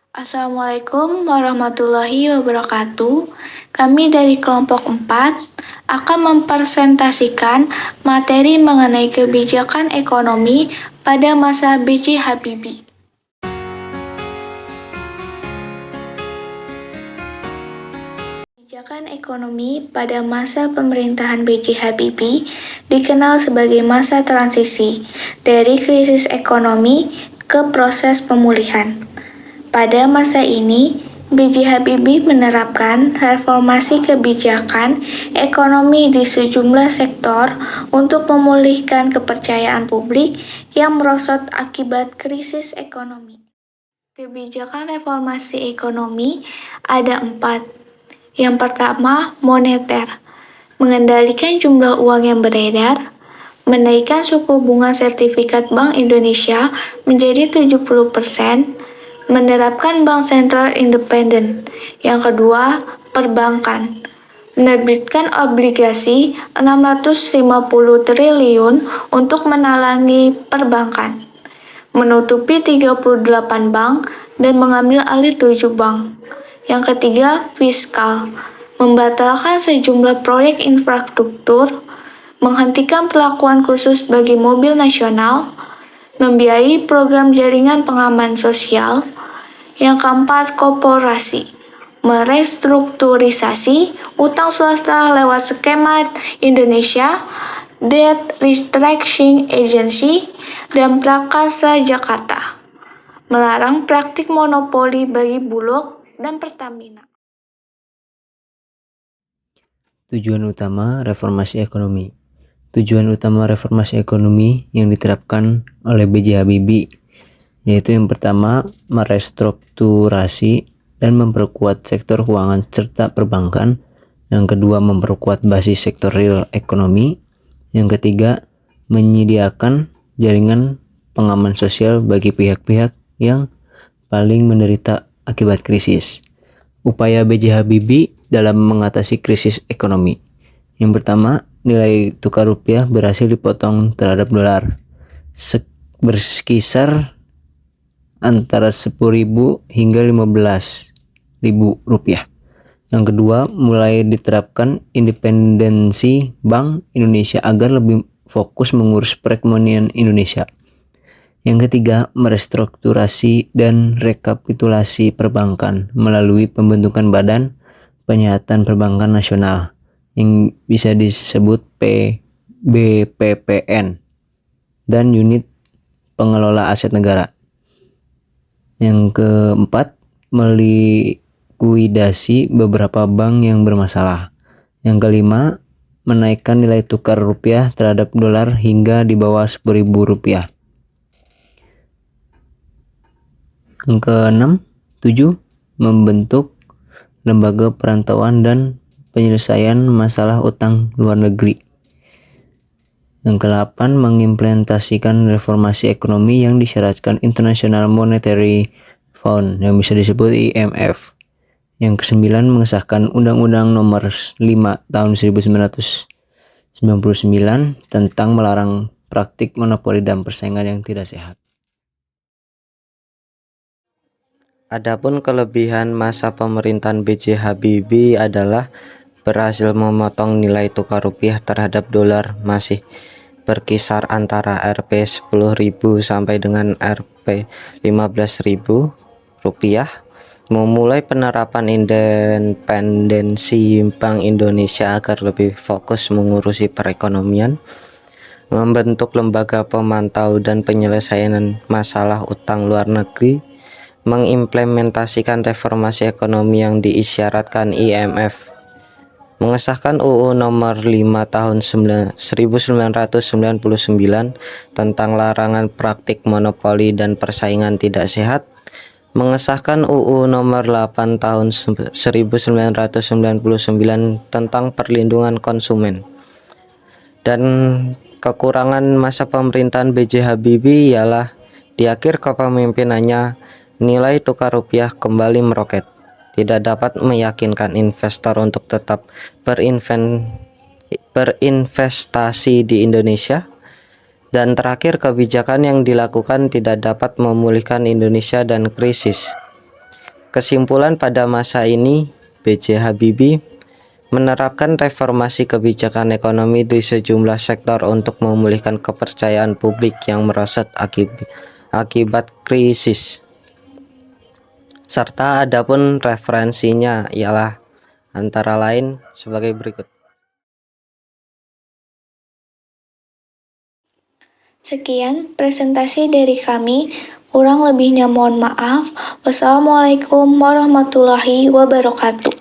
Assalamualaikum warahmatullahi wabarakatuh. Kami dari kelompok 4 akan mempresentasikan materi mengenai kebijakan ekonomi pada masa B.J. Habibie. Kebijakan ekonomi pada masa pemerintahan B.J. Habibie dikenal sebagai masa transisi dari krisis ekonomi ke proses pemulihan. Pada masa ini, B.J. Habibie menerapkan reformasi kebijakan ekonomi di sejumlah sektor untuk memulihkan kepercayaan publik yang merosot akibat krisis ekonomi. Kebijakan reformasi ekonomi ada 4. Yang pertama, moneter. Mengendalikan jumlah uang yang beredar, menaikkan suku bunga sertifikat Bank Indonesia menjadi 70%, menerapkan bank sentral independen. Yang kedua, perbankan. Menerbitkan obligasi 650 triliun untuk menalangi perbankan. Menutupi 38 bank dan mengambil alih 7 bank. Yang ketiga, fiskal. Membatalkan sejumlah proyek infrastruktur, menghentikan perlakuan khusus bagi mobil nasional, membiayai program jaringan pengaman sosial. Yang keempat, korporasi. Merestrukturisasi utang swasta lewat skema Indonesia Debt Restructuring Agency dan Prakarsa Jakarta. Melarang praktik monopoli bagi Bulog dan Pertamina. Tujuan utama reformasi ekonomi. Tujuan utama reformasi ekonomi yang diterapkan oleh B.J. Habibie yaitu yang pertama, merestrukturasi dan memperkuat sektor keuangan serta perbankan. Yang kedua, memperkuat basis sektor real ekonomi. Yang ketiga, menyediakan jaringan pengaman sosial bagi pihak-pihak yang paling menderita akibat krisis. Upaya B.J. Habibie dalam mengatasi krisis ekonomi. Yang pertama, nilai tukar rupiah berhasil dipotong terhadap dolar berkisar antara 10.000 hingga 15.000 rupiah. Yang kedua, mulai diterapkan independensi Bank Indonesia agar lebih fokus mengurus perekonomian Indonesia. Yang ketiga, merestrukturasi dan rekapitulasi perbankan melalui pembentukan Badan Penyihatan Perbankan Nasional yang bisa disebut BPPN dan unit pengelola aset negara. Yang keempat, melikuidasi beberapa bank yang bermasalah. Yang kelima, menaikkan nilai tukar rupiah terhadap dolar hingga di bawah 10.000 rupiah. Yang keenam, 7, membentuk lembaga perantauan dan penyelesaian masalah utang luar negeri. Yang ke-8, mengimplementasikan reformasi ekonomi yang disyaratkan International Monetary Fund yang bisa disebut IMF. Yang ke-9, mengesahkan Undang-Undang Nomor 5 Tahun 1999 tentang melarang praktik monopoli dan persaingan yang tidak sehat. Adapun kelebihan masa pemerintahan B.J. Habibie adalah berhasil memotong nilai tukar rupiah terhadap dolar masih berkisar antara Rp10.000 sampai dengan Rp15.000 rupiah, memulai penerapan independensi Bank Indonesia agar lebih fokus mengurusi perekonomian, membentuk lembaga pemantau dan penyelesaian masalah utang luar negeri, mengimplementasikan reformasi ekonomi yang diisyaratkan IMF, mengesahkan UU Nomor 5 Tahun 1999 tentang larangan praktik monopoli dan persaingan tidak sehat, mengesahkan UU Nomor 8 Tahun 1999 tentang perlindungan konsumen. Dan kekurangan masa pemerintahan B.J. Habibie ialah di akhir kepemimpinannya nilai tukar rupiah kembali meroket, tidak dapat meyakinkan investor untuk tetap berinvestasi di Indonesia, dan terakhir kebijakan yang dilakukan tidak dapat memulihkan Indonesia dan krisis. Kesimpulan pada masa ini, B.J. Habibie menerapkan reformasi kebijakan ekonomi di sejumlah sektor untuk memulihkan kepercayaan publik yang merosot akibat krisis. Serta adapun referensinya ialah antara lain sebagai berikut. Sekian presentasi dari kami. Kurang lebihnya mohon maaf. Wassalamualaikum warahmatullahi wabarakatuh.